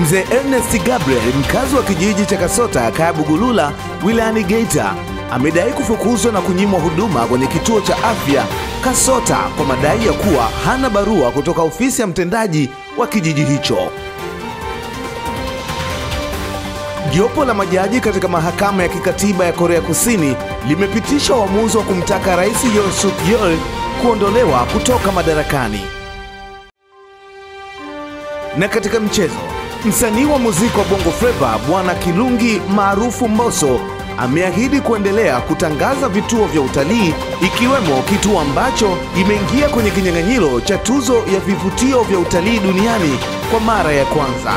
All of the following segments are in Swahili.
Mzee Ernest Gabriel, mkazi wa kijiji cha Kasota, kaya Bugulula, wilayani Geita, amedai kufukuzwa na kunyimwa huduma kwenye kituo cha afya Kasota kwa madai ya kuwa hana barua kutoka ofisi ya mtendaji wa kijiji hicho. Jopo la majaji katika mahakama ya kikatiba ya Korea Kusini limepitisha uamuzi wa kumtaka Rais Yoon Suk Yeol kuondolewa kutoka madarakani. Na katika mchezo, msanii wa muziki wa Bongo Flava Bwana Kilungi maarufu Mbosso ameahidi kuendelea kutangaza vituo vya utalii, ikiwemo kituo ambacho imeingia kwenye kinyang'anyiro cha tuzo ya vivutio vya utalii duniani kwa mara ya kwanza.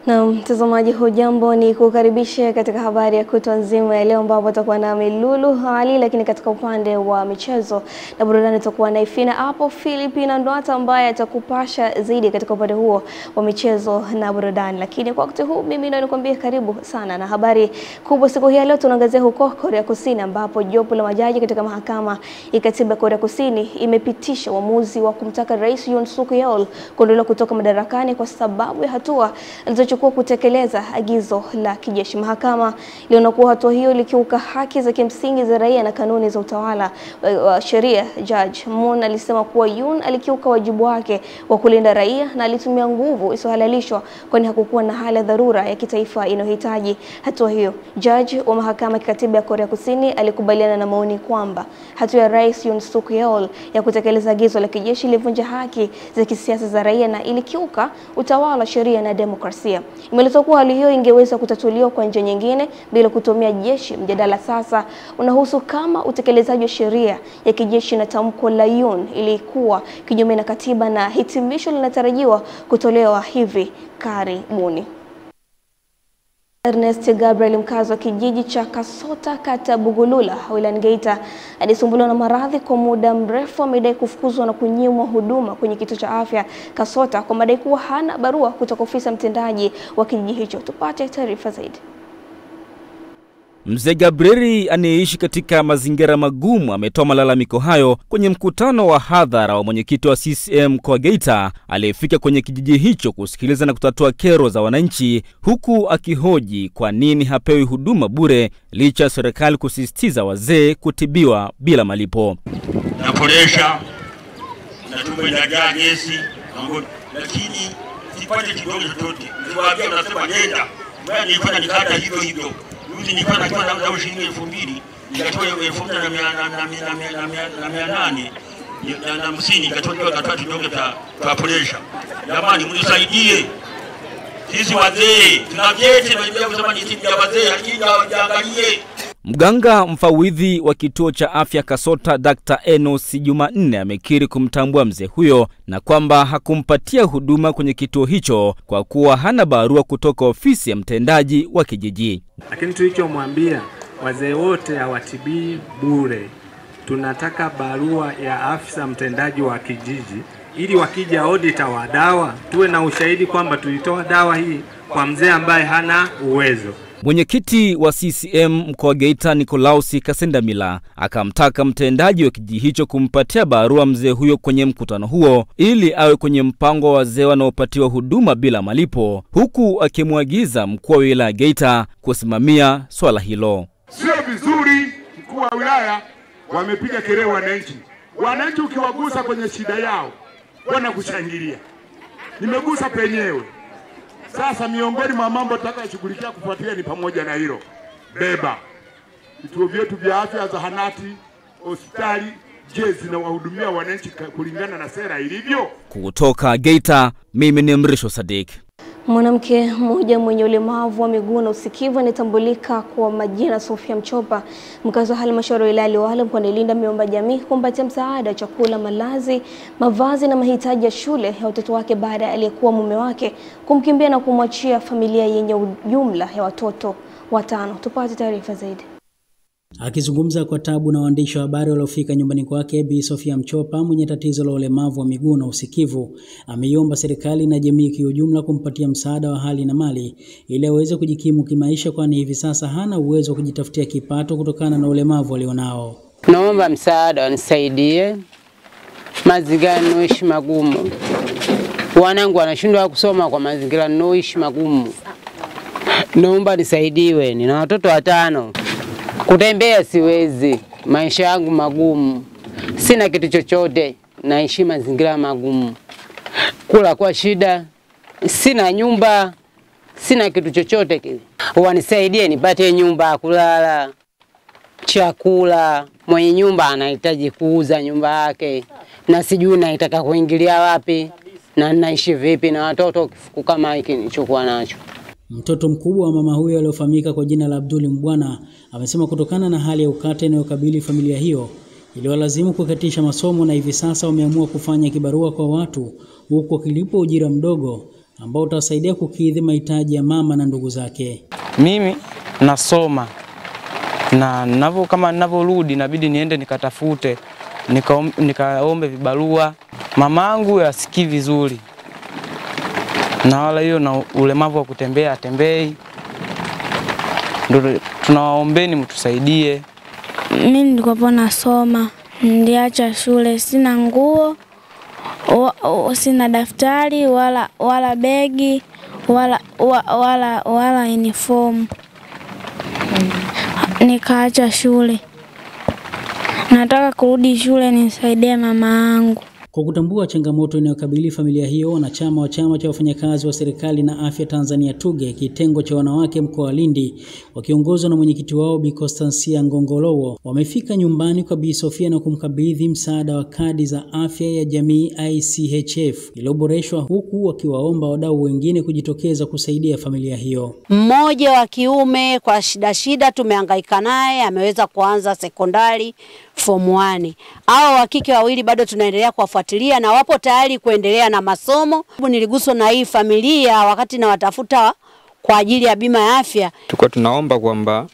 Na mtazamaji, hujambo, ni kukaribisha katika habari ya kutwa nzima ya leo, ambapo tutakuwa na Lulu Hali, lakini katika upande wa michezo na burudani tutakuwa na Ifina hapo Filipina Ndwata ambaye atakupasha zaidi katika upande huo wa michezo na burudani. Lakini kwa wakati huu mimi ndio nikwambie karibu sana na habari kubwa siku hii leo. Tunaangazia huko Korea Kusini, ambapo jopo la majaji katika mahakama ya katiba Korea Kusini imepitisha uamuzi wa kumtaka Rais Yoon Suk Yeol kuondolewa kutoka madarakani kwa sababu ya hatua alizochukua kutekeleza agizo la kijeshi. Mahakama iliona kuwa hatua hiyo ilikiuka haki za kimsingi za raia na kanuni za utawala wa sheria. Judge Moon alisema kuwa Yoon alikiuka wajibu wake wa kulinda raia na alitumia nguvu isiyohalalishwa, kwani hakukuwa na hali ya dharura ya kitaifa inayohitaji hatua hiyo. Judge wa mahakama ya kikatiba ya Korea Kusini alikubaliana na maoni kwamba hatua ya Rais Yoon Suk Yeol ya kutekeleza agizo la kijeshi ilivunja haki za kisiasa za raia na ilikiuka utawala wa sheria na demokrasia. Imeelezwa kuwa hali hiyo ingeweza kutatuliwa kwa njia nyingine bila kutumia jeshi. Mjadala sasa unahusu kama utekelezaji wa sheria ya kijeshi na tamko la Yoon ilikuwa kinyume na katiba, na hitimisho linatarajiwa kutolewa hivi karibuni. Ernest Gabriel, mkazi wa kijiji cha Kasota, kata Bugulula, wilayani Geita, alisumbuliwa na maradhi kwa muda mrefu. Amedai kufukuzwa na kunyimwa huduma kwenye kituo cha afya Kasota kwa madai kuwa hana barua kutoka ofisi ya mtendaji wa kijiji hicho. Tupate taarifa zaidi. Mzee Gabrieli anayeishi katika mazingira magumu ametoa malalamiko hayo kwenye mkutano wa hadhara wa mwenyekiti wa CCM kwa Geita aliyefika kwenye kijiji hicho kusikiliza na kutatua kero za wananchi, huku akihoji kwa nini hapewi huduma bure licha serikali kusisitiza wazee kutibiwa bila malipo. Naporesha na tumejaa gesi lakini sipate kidogo chochote. Niwaambia unasema nenda. Wewe nilifanya nikata hivyo. Mimi nilikuwa na shilingi 2000, nikatoa 1800 na 50 nikatoa katatu kidogo cha presha. Jamani, mnisaidie. Sisi wazee tuna vyeti na ndio kusema ni timu ya wazee, lakini waangalie. Mganga mfawidhi wa kituo cha afya Kasota Dr. Enos Jumanne amekiri kumtambua mzee huyo na kwamba hakumpatia huduma kwenye kituo hicho kwa kuwa hana barua kutoka ofisi ya mtendaji wa kijiji. Lakini tulichomwambia, wazee wote hawatibii bure. Tunataka barua ya afisa mtendaji wa kijiji ili wakija auditor wa dawa tuwe na ushahidi kwamba tulitoa dawa hii kwa mzee ambaye hana uwezo. Mwenyekiti wa CCM mkoa wa Geita Nikolausi Kasendamila akamtaka mtendaji wa kijiji hicho kumpatia barua mzee huyo kwenye mkutano huo ili awe kwenye mpango wa wazee wanaopatiwa huduma bila malipo, huku akimwagiza mkuu wa wilaya Geita kusimamia swala hilo. Sio vizuri mkuu wa wilaya wamepiga kelele wananchi. Wananchi ukiwagusa kwenye shida yao wanakushangilia. Nimegusa penyewe. Sasa miongoni mwa mambo tutakayoshughulikia kufuatilia ni pamoja na hilo. Beba vituo vyetu vya afya, zahanati, hospitali, je, zinawahudumia wananchi kulingana na sera ilivyo? Kutoka Geita, mimi ni Mrisho Sadik. Mwanamke mmoja mwenye ulemavu wa miguu na usikivu anatambulika kwa majina Sofia Mchopa, mkazi wa halmashauri ya wilaya Liwale mkoani Lindi, ameomba jamii kumpatia msaada, chakula, malazi, mavazi na mahitaji ya shule ya watoto wake baada ya aliyekuwa mume wake kumkimbia na kumwachia familia yenye jumla ya watoto 5. Tupate taarifa zaidi. Akizungumza kwa tabu na waandishi wa habari waliofika nyumbani kwake, Bi Sofia Mchopa mwenye tatizo la ulemavu wa miguu na usikivu ameiomba serikali na jamii kwa ujumla kumpatia msaada wa hali na mali ili aweze kujikimu kimaisha, kwani hivi sasa hana uwezo wa kujitafutia kipato kutokana na ulemavu alionao. Naomba msaada, wanisaidie. Mazingira ninayoishi magumu. Wanangu wanashindwa kusoma kwa mazingira ninayoishi magumu. Naomba nisaidiwe, nina watoto 5. Kutembea siwezi, maisha yangu magumu. Sina kitu chochote, naishi mazingira magumu. Kula kwa shida, sina nyumba, sina kitu chochote kile. Wanisaidie nipate nyumba kulala, chakula. Mwenye nyumba anahitaji kuuza nyumba yake na sijui naitaka kuingilia wapi na naishi vipi na watoto kifuku kama hiki nilichokuwa nacho. Mtoto mkubwa wa mama huyo aliyofahamika kwa jina la Abduli Mbwana amesema kutokana na hali ya ukata inayokabili familia hiyo iliwalazimu kukatisha masomo na hivi sasa wameamua kufanya kibarua kwa watu huko kilipo ujira mdogo ambao utasaidia kukidhi mahitaji ya mama na ndugu zake. Mimi nasoma na kama ninavorudi inabidi niende nikatafute nikaombe vibarua. Mamangu yasikii vizuri na wala hiyo na ulemavu wa kutembea atembei. Ndio tunawaombeni mtusaidie. Mimi nilikuwa nasoma, niliacha shule, sina nguo, sina daftari wala begi wala uniform. Nikaacha shule. Nataka kurudi shule nisaidie mama yangu. Kwa kutambua changamoto inayokabili familia hiyo, wanachama wa chama cha wafanyakazi wa serikali na afya Tanzania TUGHE kitengo cha wanawake mkoa wa Lindi wakiongozwa na mwenyekiti wao Bi Constancia Ngongolowo wamefika nyumbani kwa Bi Sofia na kumkabidhi msaada wa kadi za afya ya jamii ICHF iliyoboreshwa, huku wakiwaomba wadau wengine kujitokeza kusaidia familia hiyo. Mmoja wa kiume kwa shida tumehangaika naye, ameweza kuanza sekondari form 1. Hao wa kike wawili bado tunaendelea kuwafuatilia na wapo tayari kuendelea na masomo. Niliguswa na hii familia wakati na watafuta kwa ajili ya bima ya afya. Tulikuwa tunaomba kwamba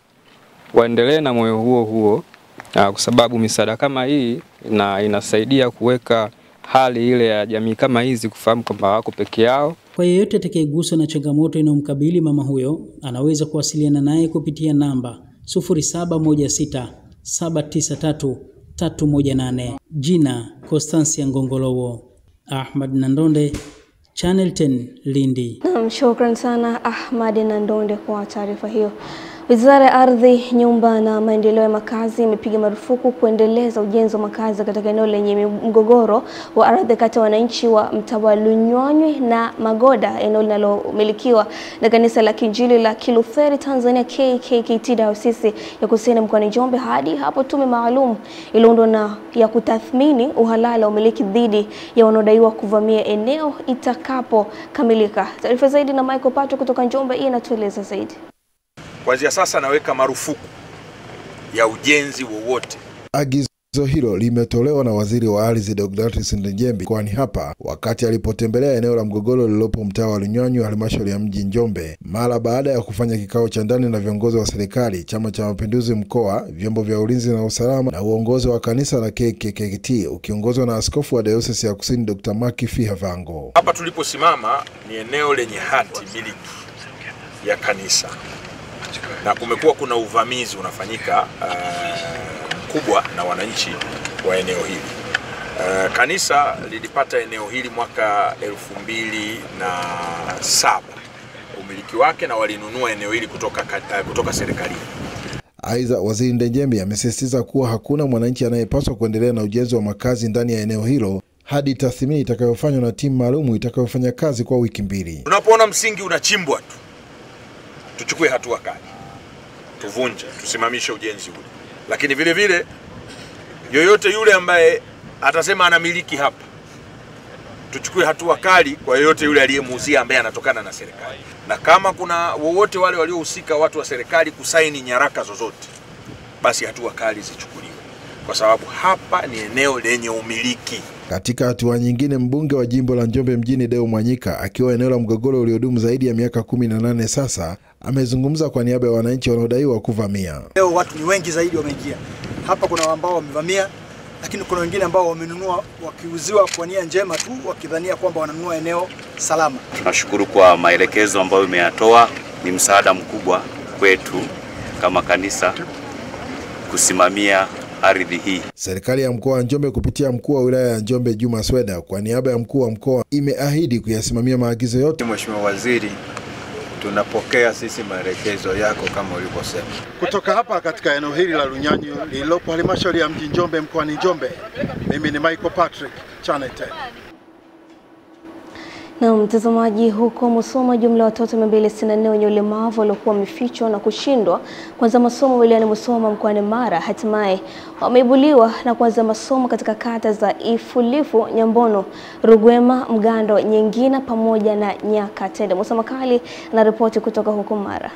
waendelee na moyo huo kwa sababu misaada kama hii inasaidia kuweka hali ile ya jamii kama hizi kufahamu kwamba wako peke yao. Kwa yeyote atakayeguswa na changamoto inayomkabili mama huyo, anaweza kuwasiliana naye kupitia namba 0716793318. Jina Constancia Ngongolowo. Ahmad Nandonde, Channel 10 Lindi. Shukran sana Ahmad Nandonde kwa taarifa hiyo. Wizara ya Ardhi, Nyumba na Maendeleo ya Makazi imepiga marufuku kuendeleza ujenzi wa makazi katika eneo lenye mgogoro wa ardhi kati ya wananchi wa mtaa wa Lunywanywi na Magoda, eneo linalomilikiwa na kanisa la Kiinjili la Kilutheri Tanzania KKKT Dayosisi ya Kusini mkoani Njombe hadi hapo tume maalum iliundwa na ya kutathmini uhalali wa umiliki dhidi ya wanaodaiwa kuvamia eneo itakapokamilika. Taarifa zaidi na Michael Pato kutoka Njombe inatueleza zaidi. Kuanzia sasa naweka marufuku ya ujenzi wowote. Agizo hilo limetolewa na Waziri wa Ardhi Deodatus Ndejembi kwani hapa wakati alipotembelea eneo la mgogoro lililopo mtaa wa Lunywanywi halmashauri ya mji Njombe mara baada ya kufanya kikao cha ndani na viongozi wa serikali, Chama cha Mapinduzi mkoa, vyombo vya ulinzi na usalama na uongozi wa kanisa la KKKT ukiongozwa na askofu wa Dayosisi ya Kusini Dr. Maki Fihavango. Hapa tuliposimama ni eneo lenye hati miliki ya kanisa. Na kumekuwa kuna uvamizi unafanyika kubwa na wananchi wa eneo hili. Kanisa lilipata eneo hili mwaka 2007 umiliki wake na walinunua eneo hili kutoka serikalini. Aidha, Waziri Ndejembi amesisitiza kuwa hakuna mwananchi anayepaswa kuendelea na ujenzi wa makazi ndani ya eneo hilo hadi tathmini itakayofanywa na timu maalum itakayofanya kazi kwa wiki 2. Tunapoona msingi unachimbwa tu, tuchukue hatua kali. Tuvunje, tusimamishe ujenzi ule. Lakini vile vile yoyote yule ambaye atasema anamiliki hapa, tuchukue hatua kali kwa yoyote yule aliyemuuzia ambaye anatokana na serikali. Na kama kuna wowote wale waliohusika watu wa serikali kusaini nyaraka zozote, basi hatua kali zichukuliwe. Kwa sababu hapa ni eneo lenye umiliki Katika hatua nyingine, mbunge wa jimbo la Njombe mjini Deo Mwanyika, akiwa eneo la mgogoro uliodumu zaidi ya miaka 18 sasa, amezungumza kwa niaba ya wananchi wanaodaiwa kuvamia. Leo watu ni wengi zaidi wameingia. Hapa kuna ambao wamevamia, lakini kuna wengine ambao wamenunua wakiuziwa kwa nia njema tu, wakidhania kwamba wananunua eneo salama. Tunashukuru kwa maelekezo ambayo umeyatoa, ni msaada mkubwa kwetu kama kanisa kusimamia ardhi hii. Serikali ya mkoa wa Njombe kupitia mkuu wa wilaya ya Njombe Juma Sweda kwa niaba ya mkuu wa mkoa imeahidi kuyasimamia maagizo yote. Mheshimiwa Waziri, tunapokea sisi maelekezo yako kama ulivyosema. Kutoka hapa katika eneo hili la Runyanyu lililopo halmashauri ya mji Njombe mkoani Njombe, mimi ni Michael Patrick, Channel 10. Na mtazamaji, huko Musoma, jumla watoto 264 wenye ulemavu waliokuwa wamefichwa na kushindwa kuanza masomo wilayani Musoma mkoani Mara hatimaye wameibuliwa na kuanza masomo katika kata za Ifulifu, Nyambono, Rugwema, Mgando, Nyengina pamoja na Nyakatende. Musa Makali na ripoti kutoka huko Mara.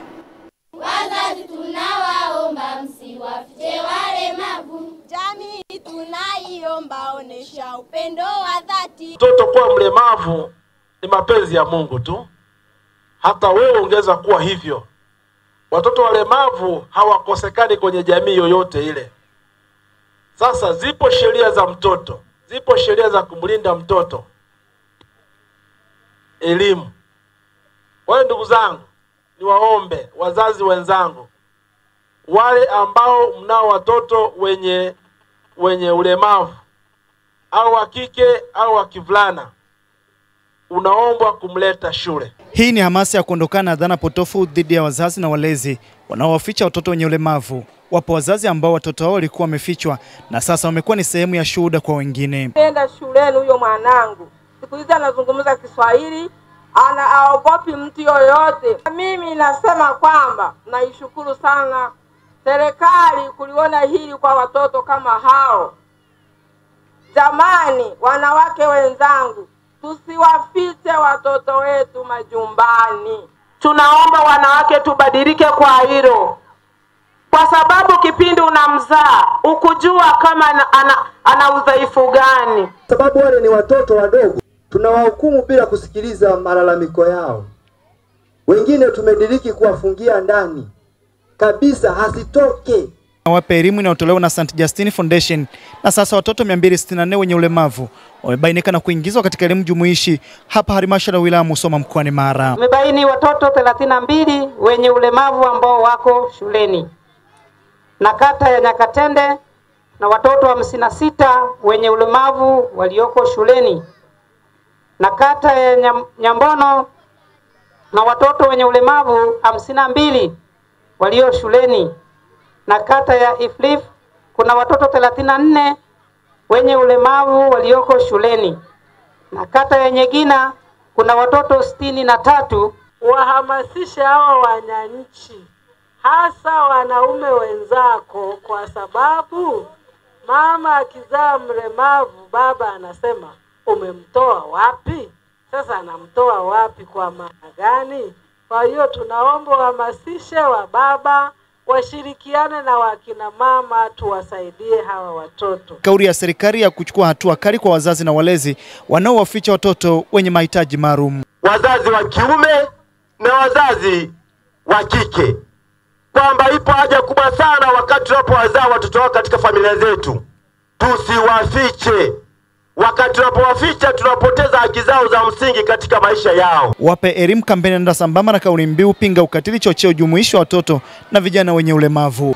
Wazazi tunawaomba msiwafiche walemavu. Jamii tunaiomba onesha upendo wa dhati. Mtoto kuwa mlemavu ni mapenzi ya Mungu tu. Hata wewe ungeza kuwa hivyo. Watoto walemavu hawakosekani kwenye jamii yoyote ile. Sasa zipo sheria za mtoto, zipo sheria za kumlinda mtoto. Elimu. Wale ndugu zangu, niwaombe wazazi wenzangu, wale ambao mnao watoto wenye ulemavu au wa kike au wa kivulana, unaombwa kumleta shule. Hii ni hamasa ya kuondokana na dhana potofu dhidi ya wazazi na walezi wanaowaficha watoto wenye ulemavu. Wapo wazazi ambao watoto wao walikuwa wamefichwa na sasa wamekuwa ni sehemu ya shuhuda kwa wengine. Nenda shuleni huyo mwanangu. Siku hizi anazungumza Kiswahili, anaogopi mtu yoyote. Mimi nasema kwamba naishukuru sana serikali kuliona hili kwa watoto kama hao. Jamani, wanawake wenzangu, tusiwafiche watoto wetu majumbani. Tunaomba wanawake tubadilike kwa hilo. Kwa sababu kipindi unamzaa, ukujua kama ana udhaifu gani. Sababu wale ni watoto wadogo, tunawahukumu bila kusikiliza malalamiko yao. Wengine tumediriki kuwafungia ndani kabisa, hasitoke. Wape elimu inayotolewa na St. Justine Foundation, na sasa watoto 264 wenye ulemavu wamebainika na kuingizwa katika elimu jumuishi hapa halmashauri ya wilaya Musoma mkoani Mara. Tumebaini watoto 32 wenye ulemavu ambao wako shuleni na kata ya Nyakatende, na watoto 56 wenye ulemavu walioko shuleni na kata ya Nyambono, na watoto wenye ulemavu 52 walio shuleni na kata ya Iflif kuna watoto 34 wenye ulemavu walioko shuleni na kata ya Nyegina kuna watoto 63. Wahamasishe hawa wananchi, hasa wanaume wenzako, kwa sababu mama akizaa mlemavu baba anasema umemtoa wapi? Sasa anamtoa wapi, kwa maana gani? Kwa hiyo tunaomba wahamasishe wa baba washirikiane na wakina mama, tuwasaidie hawa watoto. Kauli ya serikali ya kuchukua hatua kali kwa wazazi na walezi wanaowaficha watoto wenye mahitaji maalum. Wazazi wa kiume na wazazi wa kike, kwamba ipo haja kubwa sana wakati tunapowazaa watoto wao katika familia zetu, tusiwafiche. Wakati tunapowaficha tunapoteza haki zao za msingi katika maisha yao. Wape elimu kampeni ndio sambamba na kauli mbiu pinga ukatili, chochea ujumuishi wa watoto na vijana wenye ulemavu.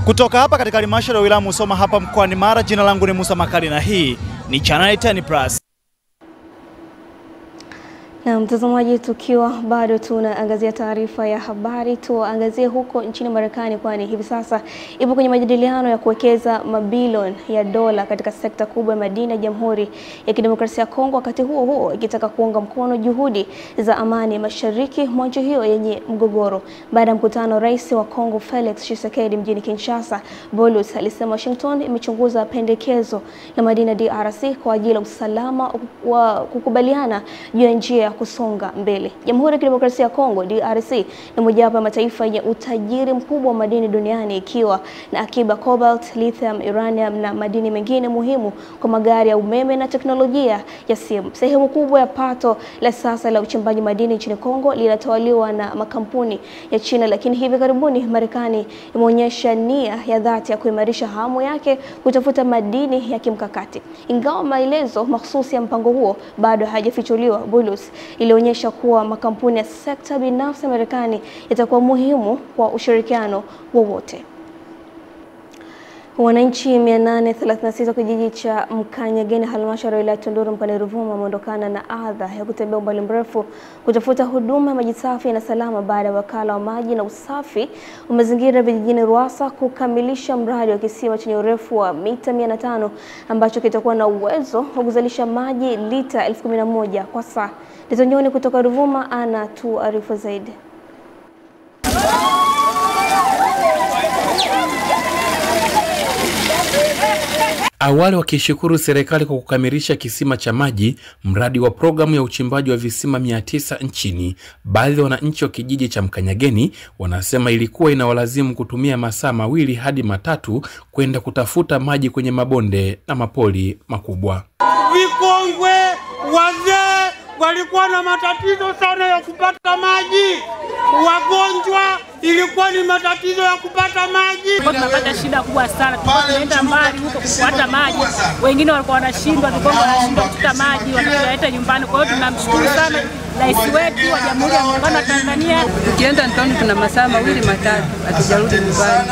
Kutoka hapa katika halmashauri ya wilaya Musoma hapa mkoani Mara, jina langu ni Musa Makali na hii ni Channel 10 Plus. Na mtazamaji, tukiwa bado tunaangazia taarifa ya habari, tuangazie huko nchini Marekani, kwani hivi sasa ipo kwenye majadiliano ya kuwekeza mabilioni ya dola katika sekta kubwa ya madini ya Jamhuri ya Kidemokrasia ya Kongo, wakati huo huo ikitaka kuunga mkono juhudi za amani mashariki mwa nchi hiyo yenye mgogoro. Baada ya mkutano, Rais wa Kongo Felix Tshisekedi mjini Kinshasa, Bolus alisema Washington imechunguza pendekezo la madini ya DRC kwa ajili ya usalama wa kukubaliana juu ya njia kusonga mbele. Jamhuri ya Kidemokrasia ya Kongo DRC ni mojawapo ya mataifa yenye utajiri mkubwa wa madini duniani, ikiwa na akiba cobalt, lithium, uranium na madini mengine muhimu kwa magari ya umeme na teknolojia ya simu. Sehemu kubwa ya pato la sasa la uchimbaji madini nchini Kongo linatawaliwa na makampuni ya China, lakini hivi karibuni Marekani imeonyesha nia ya dhati ya kuimarisha hamu yake kutafuta madini ya kimkakati. Ingawa maelezo mahsusi ya mpango huo bado hayajafichuliwa, Bulus ilionyesha kuwa makampuni ya sekta binafsi ya Marekani yatakuwa muhimu kwa ushirikiano wowote. Wananchi 836 kijiji cha Mkanyageni halmashauri ya Tunduru mkoani Ruvuma wameondokana na adha ya kutembea umbali mrefu kutafuta huduma ya maji safi na salama baada ya wakala wa maji na usafi wa mazingira vijijini Ruasa kukamilisha mradi wa kisima chenye urefu wa mita 500 ambacho kitakuwa na uwezo wa kuzalisha maji lita 11,000 kwa saa. Ditonyoni kutoka Ruvuma anatuarifu zaidi. Awali wakishukuru serikali kwa kukamilisha kisima cha maji, mradi wa programu ya uchimbaji wa visima 900 nchini, baadhi ya wananchi wa kijiji cha Mkanyageni wanasema ilikuwa inawalazimu kutumia masaa 2 hadi 3 kwenda kutafuta maji kwenye mabonde na mapoli makubwa. Vikongwe, wazee walikuwa na matatizo sana ya kupata maji. Wagonjwa ilikuwa ni matatizo ya kupata maji. Tunapata shida kubwa sana, tunaenda mbali huko kupata maji. Wengine walikuwa wanashindwa, kupata maji, wanaleta nyumbani. Kwa hiyo tunamshukuru sana Rais wetu wa Jamhuri ya Muungano wa Tanzania. Tukienda Ntoni tuna masaa 2-3 hatujarudi nyumbani.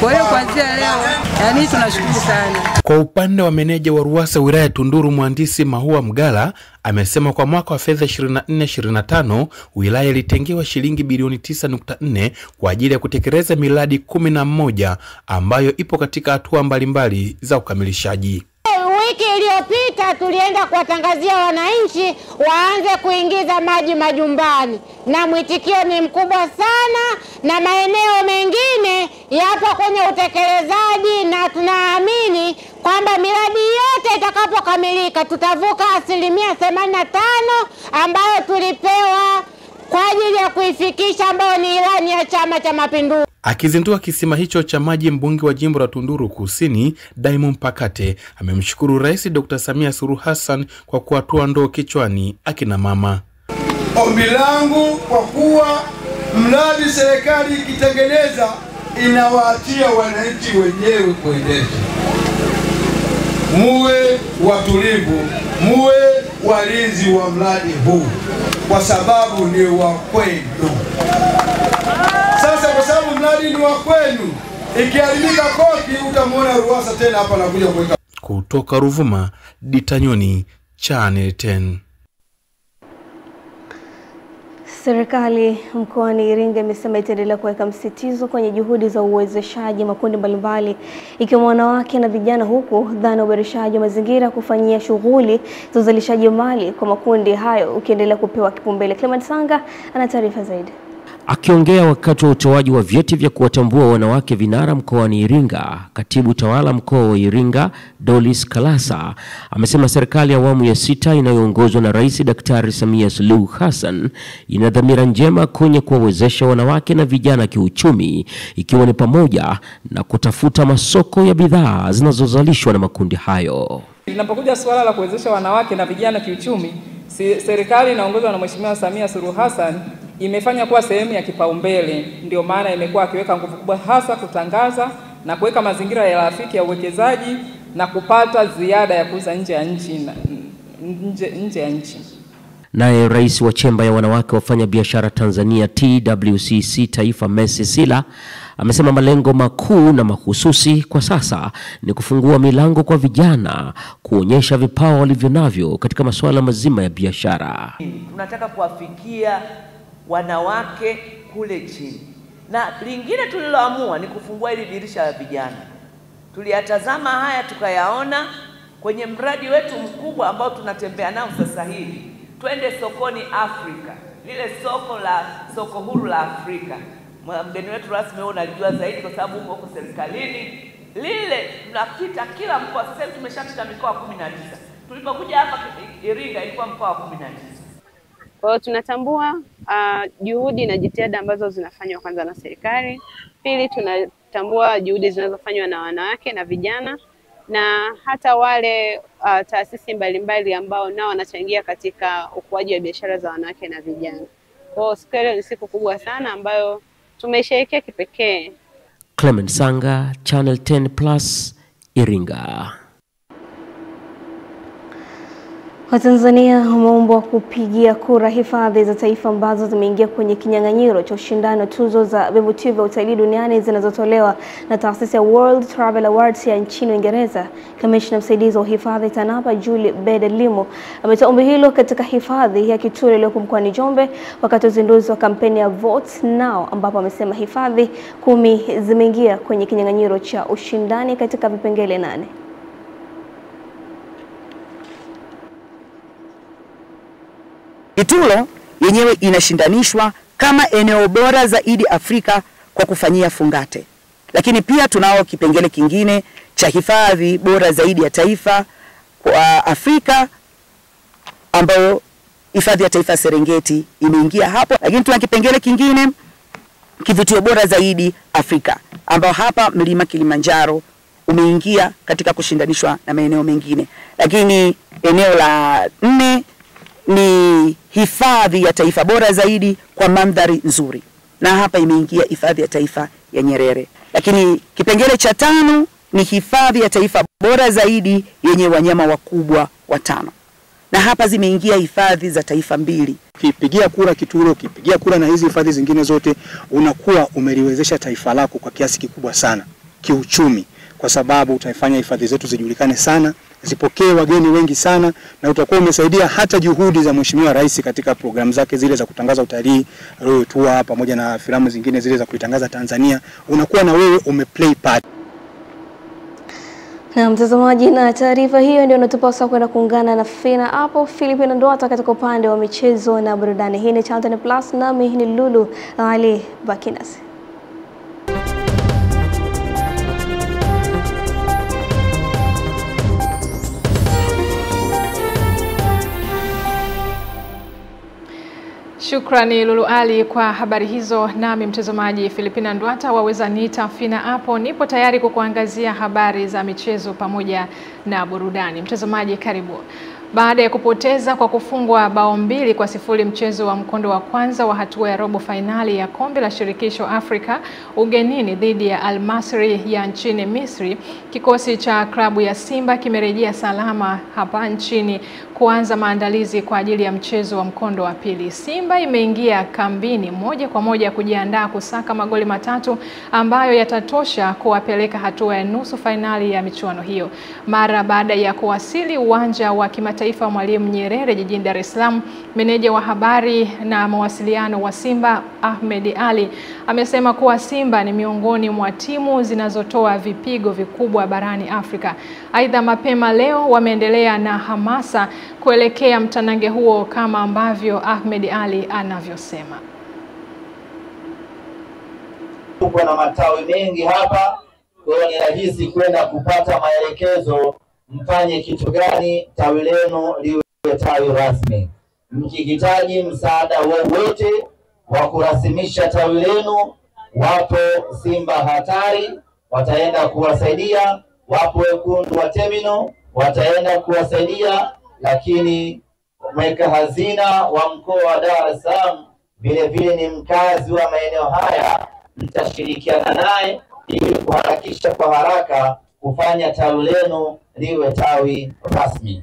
Kwa hiyo kuanzia leo, tunashukuru sana. Kwa upande wa meneja wa Ruasa wilaya Tunduru mhandisi Mahua Mgala, amesema kwa mwaka wa fedha 24-25 wilaya ilitengewa shilingi bilioni 9.4 kwa ajili ya kutekeleza miradi 11 ambayo ipo katika hatua mbalimbali za ukamilishaji. Wiki iliyopita tulienda kuwatangazia wananchi waanze kuingiza maji majumbani, na mwitikio ni mkubwa sana, na maeneo mengine yapo kwenye utekelezaji, na tunaamini kwamba miradi yote itakapokamilika tutavuka 85% ambayo tulipewa kwa ajili ya kuifikisha, ambayo ni ilani ya Chama cha Mapinduzi. Akizindua kisima hicho cha maji, mbunge wa jimbo la Tunduru Kusini Diamond Pakate amemshukuru Rais Dr. Samia Suluhu Hassan kwa kuatoa ndoo kichwani akina mama. Ombi langu kwa kuwa mradi serikali ikitengeneza inawaachia wananchi wenyewe kuendesha. Muwe watulivu, muwe walinzi wa mradi huu kwa sababu ni wa kwenu. Sasa kwa sababu mradi ni wa kwenu, ikiharibika koki utamwona Ruasa tena hapa na kuja kuweka. Kutoka Ruvuma, Ditanyoni, Channel 10. Serikali mkoani Iringa imesema itaendelea kuweka msitizo kwenye juhudi za uwezeshaji makundi mbalimbali ikiwemo wanawake na vijana, huku dhana ya uboreshaji wa mazingira kufanyia shughuli za uzalishaji mali kwa makundi hayo ukiendelea kupewa kipaumbele. Clement Sanga ana taarifa zaidi. Akiongea wakati wa utoaji wa vyeti vya kuwatambua wanawake vinara mkoani Iringa, katibu tawala mkoa wa Iringa Dolis Kalasa amesema serikali ya awamu ya 6 inayoongozwa na Rais Daktari Samia Suluhu Hassan ina dhamira njema kwenye kuwawezesha wanawake na vijana kiuchumi, ikiwa ni pamoja na kutafuta masoko ya bidhaa zinazozalishwa na makundi hayo. Linapokuja suala la kuwezesha wanawake na vijana kiuchumi, serikali inaongozwa na Mheshimiwa Samia Suluhu Hassan imefanya kuwa sehemu ya kipaumbele. Ndio maana imekuwa akiweka nguvu kubwa hasa kutangaza na kuweka mazingira ya rafiki ya uwekezaji na kupata ziada ya kuuza nje ya nchi. Naye rais wa chemba ya wanawake wafanya biashara Tanzania TWCC Taifa Messi Sila amesema malengo makuu na mahususi kwa sasa ni kufungua milango kwa vijana kuonyesha vipawa walivyonavyo katika masuala mazima ya biashara. Tunataka kuwafikia wanawake kule chini, na lingine tuliloamua ni kufungua hili dirisha la vijana. Tuliyatazama haya tukayaona kwenye mradi wetu mkubwa ambao tunatembea nao sasa hivi, twende sokoni Afrika, lile soko huru la Afrika. Mgeni wetu rasmi wewe unalijua zaidi kwa sababu uko serikalini. Lile tunapita kila mkoa, sasa tumeshapita mikoa 19. Tulipokuja hapa Iringa ilikuwa mkoa wa 19. Kwa hiyo tunatambua juhudi na jitihada ambazo zinafanywa kwanza na serikali. Pili, tunatambua juhudi zinazofanywa na wanawake na vijana na hata wale taasisi mbalimbali ambao nao wanachangia katika ukuaji wa biashara za wanawake na vijana. Kwa hiyo siku leo ni siku kubwa sana ambayo tumesherehekea kipekee. Clement Sanga, Channel 10+, Iringa. Watanzania wameombwa kupigia kura hifadhi za taifa ambazo zimeingia kwenye kinyang'anyiro cha ushindani wa tuzo za vivutio vya utalii duniani zinazotolewa na taasisi ya World Travel Awards ya nchini Uingereza. Kamishna msaidizi wa hifadhi TANAPA Julie Bedelimo ametoa ombi hilo katika hifadhi ya Kituro iliyopo mkoani Njombe wakati wa uzinduzi wa kampeni ya Vote Now, ambapo amesema hifadhi 10 zimeingia kwenye kinyang'anyiro cha ushindani katika vipengele 8. Kituro yenyewe inashindanishwa kama eneo bora zaidi Afrika kwa kufanyia fungate. Lakini pia tunao kipengele kingine cha hifadhi bora zaidi ya taifa kwa Afrika, ambayo hifadhi ya taifa Serengeti imeingia hapo. Lakini tuna kipengele kingine kivutio bora zaidi Afrika, ambao hapa mlima Kilimanjaro umeingia katika kushindanishwa na maeneo mengine. Lakini eneo la 4 ni hifadhi ya taifa bora zaidi kwa mandhari nzuri, na hapa imeingia hifadhi ya taifa ya Nyerere. Lakini kipengele cha 5 ni hifadhi ya taifa bora zaidi yenye wanyama wakubwa 5, na hapa zimeingia hifadhi za taifa 2. Ukipigia kura Kituro, ukipigia kura na hizi hifadhi zingine zote, unakuwa umeliwezesha taifa lako kwa kiasi kikubwa sana kiuchumi, kwa sababu utaifanya hifadhi zetu zijulikane sana, zipokee wageni wengi sana, na utakuwa umesaidia hata juhudi za Mheshimiwa Rais katika programu zake zile za kutangaza utalii, Royal Tour pamoja na filamu zingine zile za kuitangaza Tanzania. Unakuwa na wewe umeplay part. Na mtazamaji, na taarifa hiyo ndio natupasa kwenda kuungana na Fina hapo Filipina Ndwata katika upande wa michezo na burudani. Hii ni Channel 10+, nami ni Lulu Ali Bakinasi. Shukrani Lulu Ali kwa habari hizo. Nami mtazamaji Filipina Ndwata, waweza niita Fina hapo. Nipo tayari kukuangazia habari za michezo pamoja na burudani. Mtazamaji karibu. Baada ya kupoteza kwa kufungwa bao 2-0 mchezo wa mkondo wa kwanza wa hatua ya robo finali ya kombe la shirikisho Afrika ugenini dhidi ya Al Masry ya nchini Misri, kikosi cha klabu ya Simba kimerejea salama hapa nchini kuanza maandalizi kwa ajili ya mchezo wa mkondo wa pili. Simba imeingia kambini moja kwa moja kujiandaa kusaka magoli 3 ambayo yatatosha kuwapeleka hatua ya nusu finali ya michuano hiyo. Mara baada ya kuwasili uwanja wa kimataifa Mwalimu Nyerere jijini Dar es Salaam, meneja wa habari na mawasiliano wa Simba Ahmed Ali amesema kuwa Simba ni miongoni mwa timu zinazotoa vipigo vikubwa barani Afrika. Aidha, mapema leo wameendelea na hamasa kuelekea mtanange huo kama ambavyo Ahmed Ali anavyosema. Tuko na matawi mengi hapa, kwa hiyo ni rahisi kwenda kupata maelekezo mfanye kitu gani tawi lenu liwe tawi rasmi. Mkihitaji msaada wowote wa kurasimisha tawi lenu, wapo Simba Hatari wataenda kuwasaidia, wapo Wekundu wa Terminal wataenda kuwasaidia, lakini mweka hazina wa mkoa wa Dar es Salaam vile vile ni mkazi wa maeneo haya, mtashirikiana naye ili kuharakisha kwa haraka kufanya tawi lenu liwe tawi rasmi.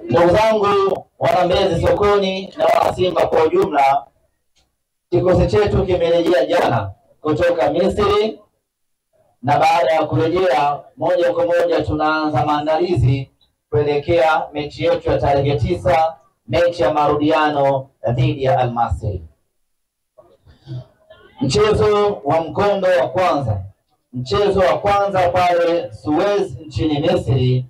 Ndugu zangu wana Mbezi sokoni na wana Simba kwa ujumla, kikosi chetu kimerejea jana kutoka Misri, na baada ya kurejea moja kwa moja tunaanza maandalizi kuelekea mechi yetu ya tarehe 9, mechi ya marudiano dhidi ya Al Masry. Mchezo wa mkondo wa kwanza, mchezo wa kwanza pale Suez nchini Misri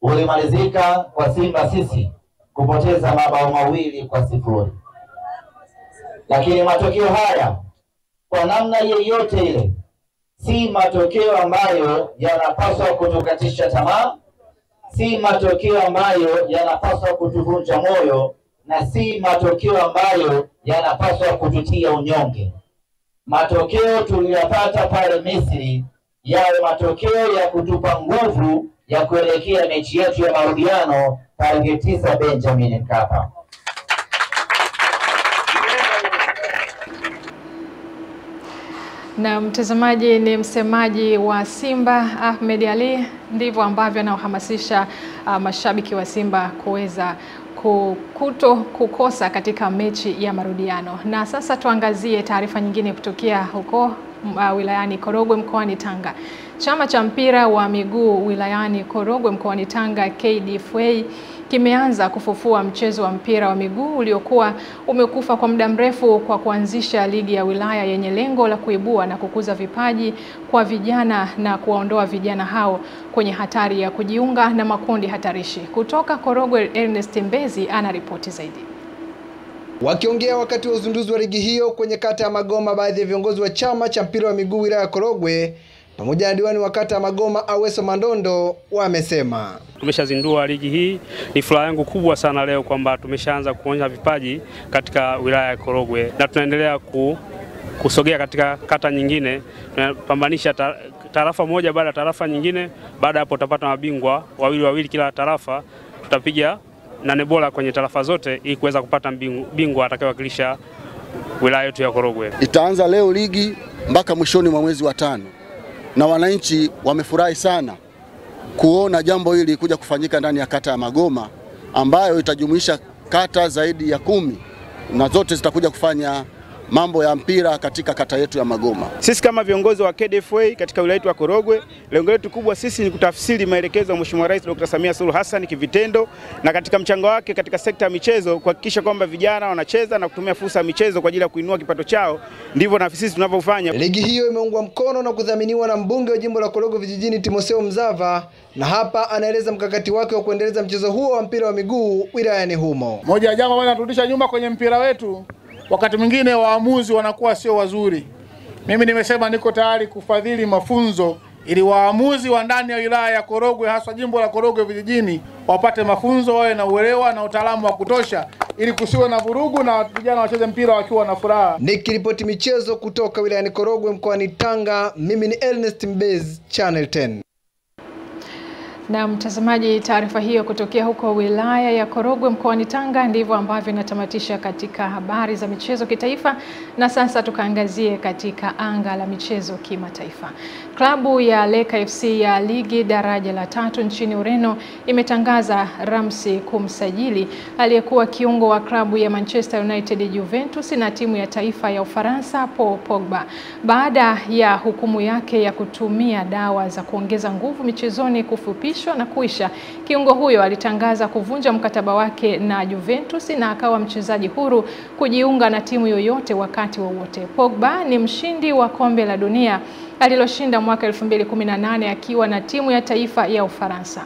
ulimalizika kwa Simba sisi kupoteza mabao 2-0. Lakini matokeo haya kwa namna yeyote ile si matokeo ambayo yanapaswa kutukatisha tamaa si matokeo ambayo yanapaswa kutuvunja moyo na si matokeo ambayo yanapaswa kututia unyonge. Matokeo tuliyopata pale Misri yawe matokeo ya kutupa nguvu ya kuelekea mechi yetu ya marudiano tarehe 9 Benjamin Mkapa. Na mtazamaji, ni msemaji wa Simba Ahmed Ally, ndivyo ambavyo anaohamasisha mashabiki wa Simba kuweza kuto kukosa katika mechi ya marudiano. Na sasa tuangazie taarifa nyingine kutokea huko wilayani Korogwe mkoani Tanga. Chama cha mpira wa miguu wilayani Korogwe mkoani Tanga KDFA kimeanza kufufua mchezo wa mpira wa miguu uliokuwa umekufa kwa muda mrefu kwa kuanzisha ligi ya wilaya yenye lengo la kuibua na kukuza vipaji kwa vijana na kuwaondoa vijana hao kwenye hatari ya kujiunga na makundi hatarishi. Kutoka Korogwe, Ernest Mbezi ana ripoti zaidi. Wakiongea wakati wa uzinduzi wa ligi hiyo kwenye kata ya Magoma, baadhi ya viongozi wa chama cha mpira wa miguu wilaya ya Korogwe pamoja na diwani wa kata ya Magoma Aweso Mandondo wamesema tumeshazindua ligi hii. Ni furaha yangu kubwa sana leo kwamba tumeshaanza kuonyesha vipaji katika wilaya ya Korogwe na tunaendelea kusogea katika kata nyingine. Tunapambanisha tarafa moja baada ya tarafa nyingine. Baada hapo tutapata mabingwa wawili kila tarafa. Tutapiga 8 bora kwenye tarafa zote ili kuweza kupata bingwa atakayewakilisha wilaya yetu ya Korogwe. Itaanza leo ligi mpaka mwishoni mwa mwezi wa 5. Na wananchi wamefurahi sana kuona jambo hili kuja kufanyika ndani ya kata ya Magoma ambayo itajumuisha kata zaidi ya 10 na zote zitakuja kufanya mambo ya mpira katika kata yetu ya Magoma. Sisi kama viongozi wa KDFA katika wilaya yetu ya Korogwe, lengo letu kubwa sisi ni kutafsiri maelekezo ya Mheshimiwa Rais Dr. Samia Suluhu Hassan kivitendo na katika mchango wake katika sekta ya michezo kuhakikisha kwamba vijana wanacheza na kutumia fursa ya michezo kwa ajili ya kuinua kipato chao. Ndivyo na sisi tunavyofanya. Ligi hiyo imeungwa mkono na kudhaminiwa na mbunge wa jimbo la Korogwe Vijijini Timotheo Mzava, na hapa anaeleza mkakati wake wa kuendeleza mchezo huo wa mpira wa miguu wilayani humo. Moja ya jambo ambalo tunarudisha nyuma kwenye mpira wetu, wakati mwingine waamuzi wanakuwa sio wazuri. Mimi nimesema niko tayari kufadhili mafunzo ili waamuzi wa ndani ya wilaya ya Korogwe, hasa jimbo la Korogwe Vijijini, wapate mafunzo, wawe na uelewa na utaalamu wa kutosha ili kusiwe na vurugu na vijana wacheze mpira wakiwa na furaha. Nikiripoti michezo kutoka wilayani Korogwe mkoani Tanga, mimi ni Ernest Mbezi, Channel 10. Na mtazamaji, taarifa hiyo kutokea huko wilaya ya Korogwe mkoani Tanga ndivyo ambavyo inatamatisha katika habari za michezo kitaifa. Na sasa tukaangazie katika anga la michezo kimataifa. Klabu ya Leka FC ya ligi daraja la 3 nchini Ureno imetangaza Ramsey kumsajili aliyekuwa kiungo wa klabu ya Manchester United, Juventus na timu ya taifa ya Ufaransa Paul Pogba baada ya hukumu yake ya kutumia dawa za kuongeza nguvu michezoni kufupisha na kuisha. Kiungo huyo alitangaza kuvunja mkataba wake na Juventus na akawa mchezaji huru kujiunga na timu yoyote wakati wowote. Pogba ni mshindi wa kombe la dunia aliloshinda mwaka 2018 akiwa na timu ya taifa ya Ufaransa.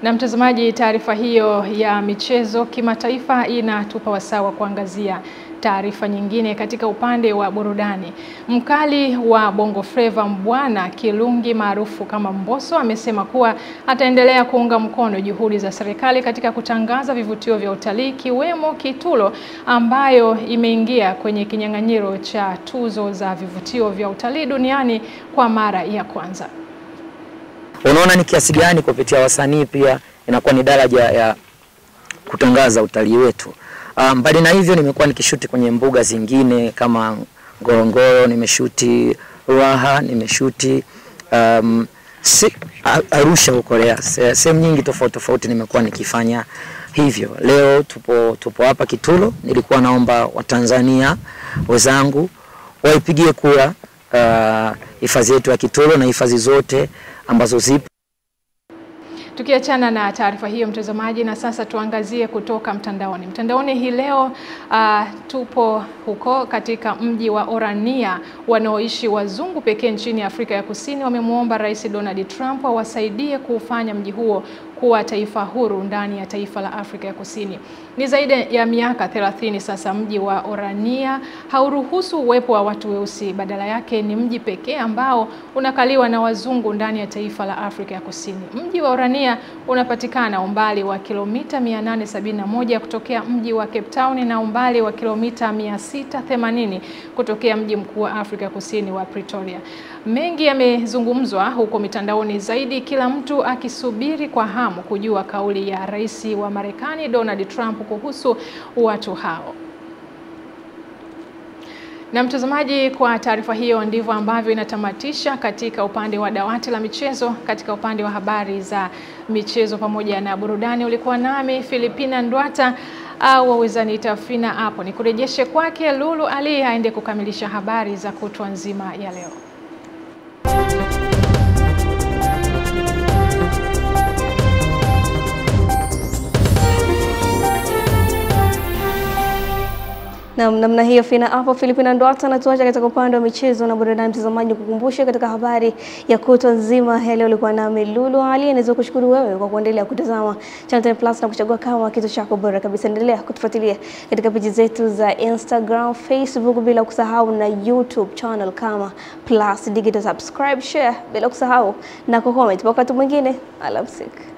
Na mtazamaji, taarifa hiyo ya michezo kimataifa inatupa wasaa wa kuangazia taarifa nyingine katika upande wa burudani. Mkali wa Bongo Flava Mbwana Kilungi maarufu kama Mbosso amesema kuwa ataendelea kuunga mkono juhudi za serikali katika kutangaza vivutio vya utalii kiwemo Kitulo ambayo imeingia kwenye kinyang'anyiro cha tuzo za vivutio vya utalii duniani kwa mara ya kwanza. Unaona ni kiasi gani kupitia wasanii pia inakuwa ni daraja ya kutangaza utalii wetu. Mbali na hivyo nimekuwa nikishuti kwenye mbuga zingine kama Ngorongoro, nimeshuti Ruaha, nimeshuti Arusha huko Korea. Sehemu nyingi tofauti nimekuwa nikifanya hivyo. Leo tupo hapa Kitulo. Nilikuwa naomba Watanzania wenzangu waipigie kura hifadhi yetu ya Kitulo na hifadhi zote ambazo zipo. Tukiachana na taarifa hiyo mtazamaji, na sasa tuangazie kutoka mtandaoni. Mtandaoni hii leo tupo huko katika mji wa Orania. Wanaoishi wazungu pekee nchini Afrika ya Kusini wamemuomba Rais Donald Trump awasaidie kufanya mji huo kuwa taifa huru ndani ya taifa la Afrika ya Kusini. Ni zaidi ya miaka 30 sasa mji wa Orania hauruhusu uwepo wa watu weusi. Badala yake ni mji pekee ambao unakaliwa na wazungu ndani ya taifa la Afrika ya Kusini. Mji wa Orania unapatikana umbali wa kilomita 871 kutokea mji wa Cape Town na umbali wa kilomita 680 kutokea mji mkuu wa Afrika Kusini wa Pretoria. Mengi yamezungumzwa huko mitandaoni, zaidi kila mtu akisubiri kwa hamu kujua kauli ya Rais wa Marekani Donald Trump kuhusu watu hao. Na mtazamaji, kwa taarifa hiyo ndivyo ambavyo inatamatisha katika upande wa dawati la michezo. Katika upande wa habari za michezo pamoja na burudani ulikuwa nami Filipina Ndwata, au waweza niita Fina hapo. Nikurejeshe kwake Lulu Ali aende kukamilisha habari za kutwa nzima ya leo. Na namna hiyo Fina hapo Filipina Ndwata anatuacha katika upande wa michezo na burudani. Mtazamaji, kukumbusha katika habari ya kutwa nzima ya leo ulikuwa nami Lulu Ali. Naweza kushukuru wewe kwa kuendelea kutazama Channel 10 Plus na kuchagua kama kitu chako bora kabisa. Endelea kutufuatilia katika peji zetu za Instagram, Facebook, bila kusahau na YouTube channel kama Plus Digital. Subscribe, share bila kusahau na comment. Wakati mwingine, alamsik.